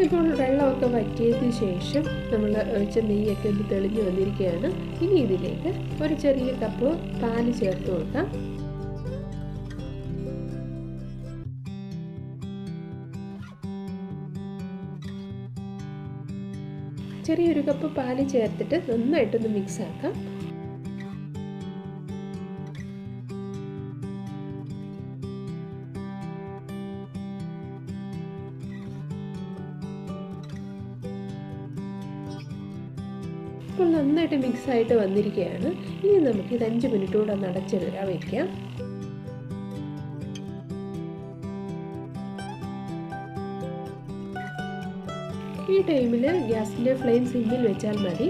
ഇപ്പോൾ വെള്ളമൊക്കെ വറ്റിയതിന് ശേഷം നമ്മൾ ഒഴിച്ച നെയ്യൊക്കെ ഒന്ന് തെളിഞ്ഞ് വന്നിരിക്കുകയാണ്. ഇനി ഇതിലേക്ക് ഒരു ചെറിയ കപ്പ് പാല് ചേർത്ത് കൊടുക്കാം. ചെറിയൊരു കപ്പ് പാല് ചേർത്തിട്ട് നന്നായിട്ടൊന്ന് മിക്സ് ആക്കാം. ഇപ്പോൾ നന്നായിട്ട് മിക്സ് ആയിട്ട് വന്നിരിക്കുകയാണ്. ഇനി നമുക്കിത് 5 മിനിറ്റ് കൂടെ ഒന്ന് അടച്ചിടാൻ വയ്ക്കാം. ഈ ടൈമിൽ ഗ്യാസിൻ്റെ ഫ്ലെയിം സിമ്മിൽ വെച്ചാൽ മതി.